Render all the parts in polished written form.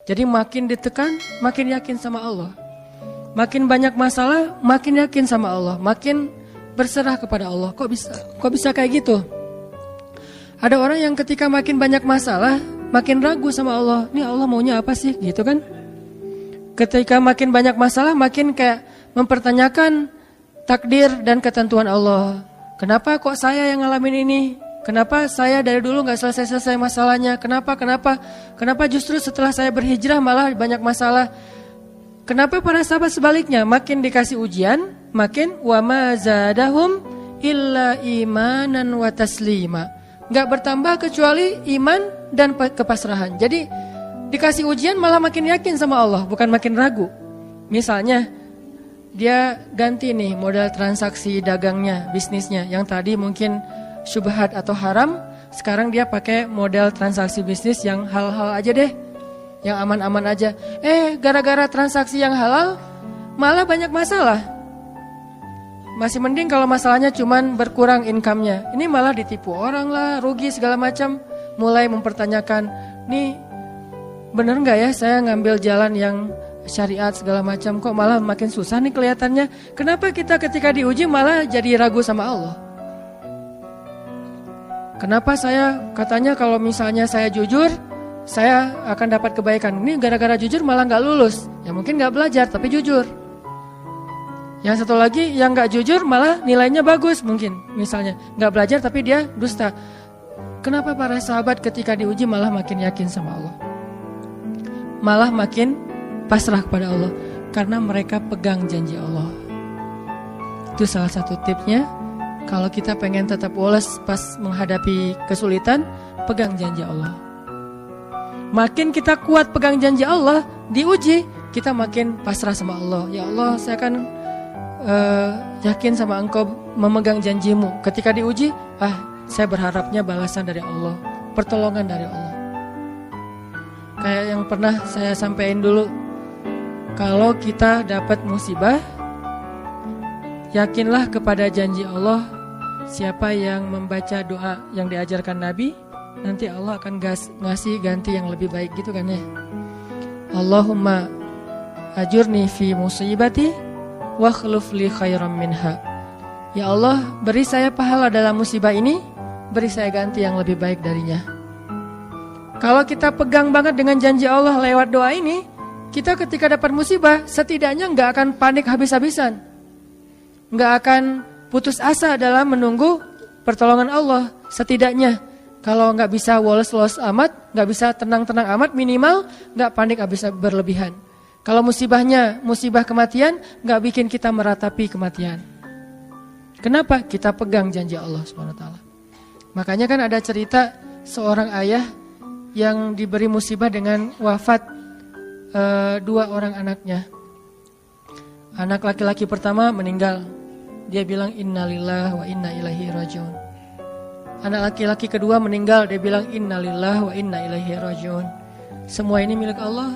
Jadi makin ditekan, makin yakin sama Allah. Makin banyak masalah, makin yakin sama Allah. Makin berserah kepada Allah. Kok bisa kayak gitu? Ada orang yang ketika makin banyak masalah, makin ragu sama Allah. Ini Allah maunya apa sih? Gitu kan? Ketika makin banyak masalah, makin kayak mempertanyakan takdir dan ketentuan Allah. Kenapa kok saya yang ngalamin ini? Kenapa saya dari dulu gak selesai-selesai masalahnya? Kenapa justru setelah saya berhijrah malah banyak masalah? Kenapa para sahabat sebaliknya? Makin dikasih ujian, makin wa ma zadahum illa imanan wa taslima. Gak bertambah kecuali iman dan kepasrahan. Jadi dikasih ujian malah makin yakin sama Allah, bukan makin ragu. Misalnya dia ganti nih model transaksi dagangnya, bisnisnya. Yang tadi mungkin syubhat atau haram, sekarang dia pakai model transaksi bisnis yang halal aja deh, yang aman-aman aja. Gara-gara transaksi yang halal malah banyak masalah. Masih mending kalau masalahnya cuman berkurang income-nya. Ini malah ditipu orang lah, rugi segala macam. Mulai mempertanyakan, nih bener gak ya saya ngambil jalan yang syariat segala macam, kok malah makin susah nih kelihatannya. Kenapa kita ketika diuji malah jadi ragu sama Allah? Kenapa saya katanya kalau misalnya saya jujur, saya akan dapat kebaikan. Ini gara-gara jujur malah gak lulus. Ya mungkin gak belajar tapi jujur. Yang satu lagi yang gak jujur malah nilainya bagus mungkin. Misalnya gak belajar tapi dia dusta. Kenapa para sahabat ketika diuji malah makin yakin sama Allah? Malah makin pasrah kepada Allah. Karena mereka pegang janji Allah. Itu salah satu tipsnya. Kalau kita pengen tetap woles pas menghadapi kesulitan, pegang janji Allah. Makin kita kuat pegang janji Allah, diuji, kita makin pasrah sama Allah. Ya Allah, saya akan yakin sama Engkau memegang janjimu. Ketika diuji, saya berharapnya balasan dari Allah, pertolongan dari Allah. Kayak yang pernah saya sampaikan dulu, kalau kita dapat musibah, yakinlah kepada janji Allah. Siapa yang membaca doa yang diajarkan Nabi, nanti Allah akan ngasih ganti yang lebih baik gitu kan ya. Allahumma ajurni fi musibati wa khluf li khairam minha. Ya Allah, beri saya pahala dalam musibah ini, beri saya ganti yang lebih baik darinya. Kalau kita pegang banget dengan janji Allah lewat doa ini, kita ketika dapat musibah setidaknya gak akan panik habis-habisan, gak akan putus asa dalam menunggu pertolongan Allah. Setidaknya kalau gak bisa woles-woles amat, gak bisa tenang-tenang amat, minimal gak panik habis berlebihan. Kalau musibahnya musibah kematian, gak bikin kita meratapi kematian. Kenapa? Kita pegang janji Allah SWT. Makanya kan ada cerita seorang ayah yang diberi musibah dengan wafat 2 orang anaknya. Anak laki-laki pertama meninggal. Dia bilang innalillahi wa inna ilaihi rajiun. Anak laki-laki kedua meninggal. Dia bilang innalillahi wa inna ilaihi rajiun. Semua ini milik Allah.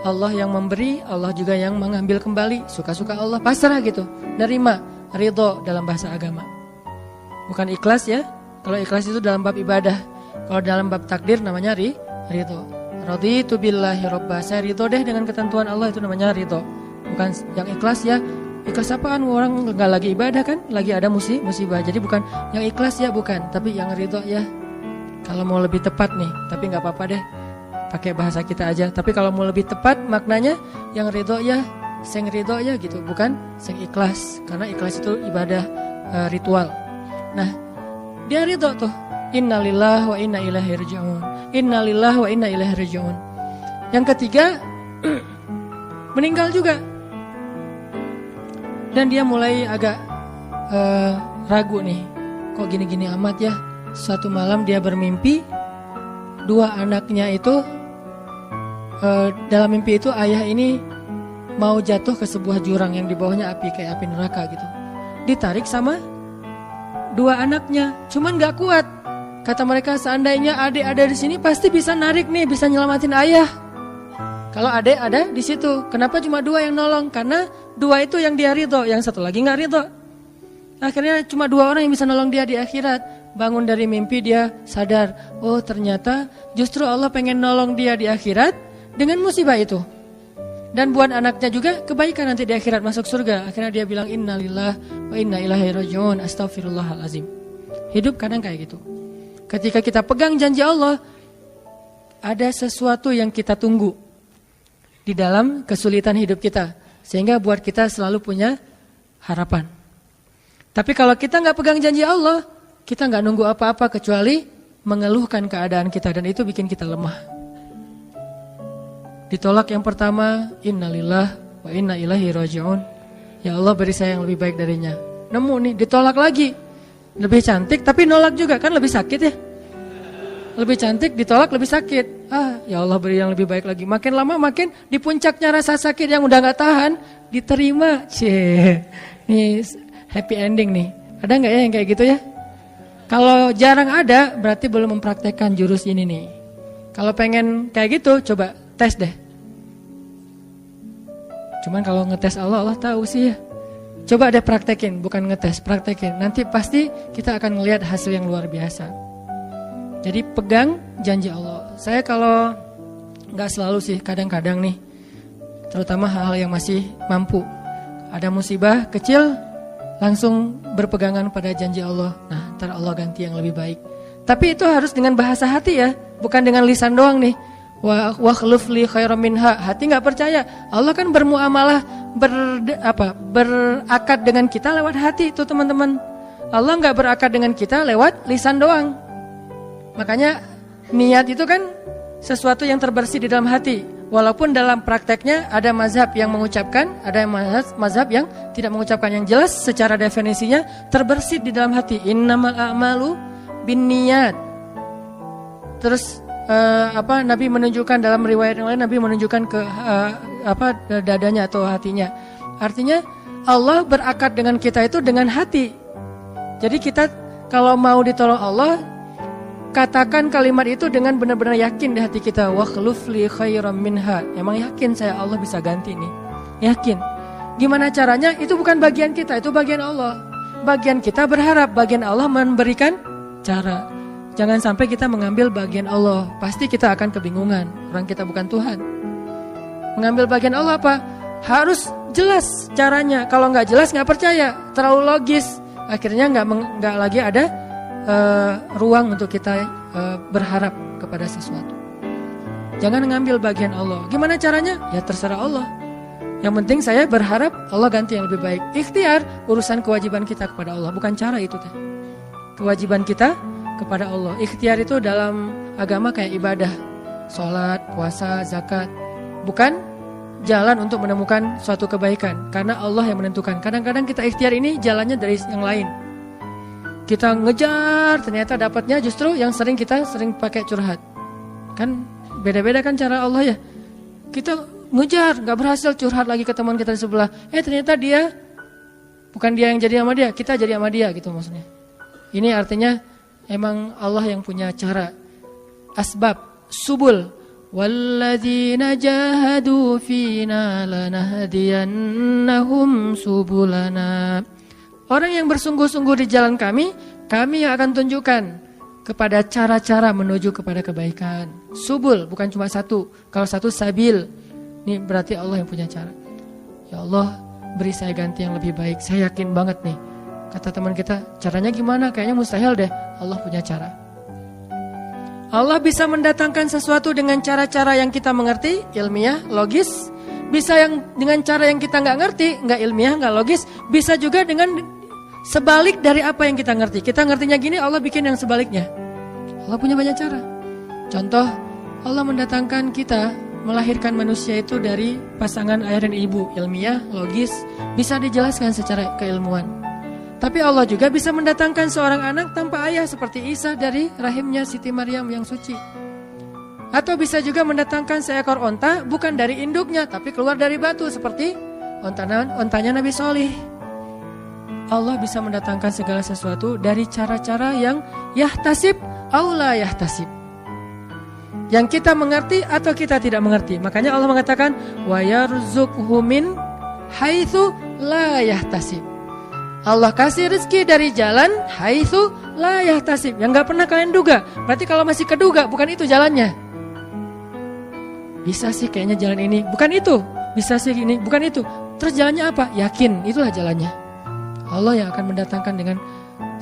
Allah yang memberi, Allah juga yang mengambil kembali. Suka-suka Allah, pasrah gitu. Nerima, ridho dalam bahasa agama. Bukan ikhlas ya. Kalau ikhlas itu dalam bab ibadah. Kalau dalam bab takdir namanya ridho. Raditu billahi robba. Saya ridho deh dengan ketentuan Allah, itu namanya ridho. Bukan yang ikhlas ya. Ikhlas apaan? Orang gak lagi ibadah kan, lagi ada musibah. Jadi bukan yang ikhlas ya, bukan. Tapi yang ridho ya. Kalau mau lebih tepat nih, tapi gak apa-apa deh, pakai bahasa kita aja. Tapi kalau mau lebih tepat maknanya, yang ridho ya, sing ridho ya gitu. Bukan sing ikhlas. Karena ikhlas itu ibadah ritual. Nah, dia ridho tuh. Innalillahi wa inna ilaihi rajiun. Innalillahi wa inna ilaihi rajiun. Yang ketiga meninggal juga. Dan dia mulai agak ragu nih. Kok gini-gini amat ya. Suatu malam dia bermimpi 2 anaknya itu dalam mimpi itu ayah ini mau jatuh ke sebuah jurang yang di bawahnya api, kayak api neraka gitu. Ditarik sama 2 anaknya. Cuman gak kuat. Kata mereka, seandainya adik ada di sini pasti bisa narik nih, bisa nyelamatin ayah. Kalau adik ada di situ, kenapa cuma 2 yang nolong? Karena 2 itu yang dia ridho, yang satu lagi nggak ridho. Akhirnya cuma 2 orang yang bisa nolong dia di akhirat. Bangun dari mimpi dia sadar, oh ternyata justru Allah pengen nolong dia di akhirat dengan musibah itu. Dan buat anaknya juga kebaikan nanti di akhirat masuk surga. Akhirnya dia bilang innalillah wa inna ilaihi rajiun, astaghfirullahalazim. Hidup kadang kayak gitu. Ketika kita pegang janji Allah, ada sesuatu yang kita tunggu di dalam kesulitan hidup kita, sehingga buat kita selalu punya harapan. Tapi kalau kita nggak pegang janji Allah, kita nggak nunggu apa-apa kecuali mengeluhkan keadaan kita, dan itu bikin kita lemah. Ditolak yang pertama, innalillah wa inna ilaihi rajiun. Ya Allah, beri saya yang lebih baik darinya. Nemu nih, ditolak lagi. Lebih cantik tapi nolak juga, kan lebih sakit ya. Lebih cantik ditolak lebih sakit. Ya Allah, beri yang lebih baik lagi. Makin lama makin di puncaknya rasa sakit yang udah gak tahan, diterima. Nih happy ending nih. Ada gak ya yang kayak gitu ya? Kalau jarang ada, berarti belum mempraktekkan jurus ini nih. Kalau pengen kayak gitu, coba tes deh. Cuman kalau ngetes Allah tahu sih ya. Coba deh praktekin, bukan ngetes, praktekin. Nanti pasti kita akan ngelihat hasil yang luar biasa. Jadi pegang janji Allah. Saya kalau nggak selalu sih, kadang-kadang nih, terutama hal-hal yang masih mampu. Ada musibah kecil, langsung berpegangan pada janji Allah. Nah, ntar Allah ganti yang lebih baik. Tapi itu harus dengan bahasa hati ya, bukan dengan lisan doang nih. Wa khluf li khairam minha. Hati nggak percaya. Allah kan bermuamalah, berakad dengan kita lewat hati itu teman-teman. Allah nggak berakad dengan kita lewat lisan doang. Makanya niat itu kan sesuatu yang terbersih di dalam hati. Walaupun dalam prakteknya ada mazhab yang mengucapkan, ada mazhab yang tidak mengucapkan. Yang jelas secara definisinya terbersih di dalam hati. Innamal a'malu binniyat. Terus Nabi menunjukkan dalam riwayat yang lain, Nabi menunjukkan ke dadanya atau hatinya. Artinya Allah berakad dengan kita itu dengan hati. Jadi kita kalau mau ditolong Allah, katakan kalimat itu dengan benar-benar yakin di hati kita. Wa khluf li khairam minha. Emang yakin saya Allah bisa ganti nih. Yakin. Gimana caranya? Itu bukan bagian kita, itu bagian Allah. Bagian kita berharap, bagian Allah memberikan cara. Jangan sampai kita mengambil bagian Allah. Pasti kita akan kebingungan. Orang kita bukan Tuhan. Mengambil bagian Allah apa? Harus jelas caranya. Kalau nggak jelas nggak percaya. Terlalu logis. Akhirnya nggak lagi ada ruang untuk kita berharap kepada sesuatu. Jangan mengambil bagian Allah. Gimana caranya? Ya terserah Allah. Yang penting saya berharap Allah ganti yang lebih baik. Ikhtiar, urusan kewajiban kita kepada Allah. Bukan cara itu. Kewajiban kita kepada Allah. Ikhtiar itu dalam agama kayak ibadah. Sholat, puasa, zakat. Bukan jalan untuk menemukan suatu kebaikan. Karena Allah yang menentukan. Kadang-kadang kita ikhtiar ini jalannya dari yang lain. Kita ngejar, ternyata dapatnya justru yang sering pakai curhat. Kan beda-beda kan cara Allah ya. Kita ngejar, gak berhasil, curhat lagi ke teman kita di sebelah. Ternyata dia, bukan dia yang jadi sama dia, kita jadi sama dia gitu maksudnya. Ini artinya emang Allah yang punya cara. Asbab, subul. Walladzina jahadu fina lanahdiyannahum subulana. Orang yang bersungguh-sungguh di jalan kami yang akan tunjukkan kepada cara-cara menuju kepada kebaikan. Subul, bukan cuma satu. Kalau satu sabil, ini berarti Allah yang punya cara. Ya Allah, beri saya ganti yang lebih baik. Saya yakin banget nih. Kata teman kita, caranya gimana? Kayaknya mustahil deh. Allah punya cara. Allah bisa mendatangkan sesuatu dengan cara-cara yang kita mengerti, ilmiah, logis. Bisa yang dengan cara yang kita nggak ngerti, nggak ilmiah, nggak logis. Bisa juga dengan sebalik dari apa yang kita ngerti. Kita ngertinya gini, Allah bikin yang sebaliknya. Allah punya banyak cara. Contoh, Allah mendatangkan kita, melahirkan manusia itu dari pasangan ayah dan ibu. Ilmiah, logis, bisa dijelaskan secara keilmuan. Tapi Allah juga bisa mendatangkan seorang anak tanpa ayah seperti Isa dari rahimnya Siti Maryam yang suci. Atau bisa juga mendatangkan seekor onta bukan dari induknya tapi keluar dari batu seperti ontanya Nabi Solih. Allah bisa mendatangkan segala sesuatu dari cara-cara yang yahtasib aw la yahtasib. Yang kita mengerti atau kita tidak mengerti. Makanya Allah mengatakan wa yarzuqhu min haitsu la yahtasib. Allah kasih rezeki dari jalan haitsu la yahtasib, yang enggak pernah kalian duga. Berarti kalau masih keduga bukan itu jalannya. bisa sih kayaknya jalan ini, bukan itu. Bisa sih ini, bukan itu. Terus jalannya apa? Yakin, itulah jalannya. Allah yang akan mendatangkan dengan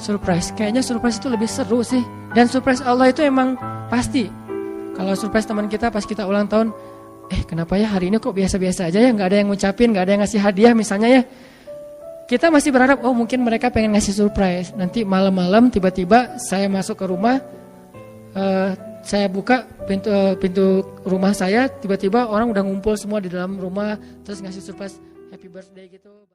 surprise. Kayaknya surprise itu lebih seru sih. Dan surprise Allah itu emang pasti. Kalau surprise teman kita pas kita ulang tahun, kenapa ya hari ini kok biasa-biasa aja ya, nggak ada yang ngucapin, nggak ada yang ngasih hadiah misalnya ya. Kita masih berharap, mungkin mereka pengen ngasih surprise. Nanti malam-malam tiba-tiba saya masuk ke rumah, saya buka pintu rumah saya, tiba-tiba orang udah ngumpul semua di dalam rumah, terus ngasih surprise happy birthday gitu.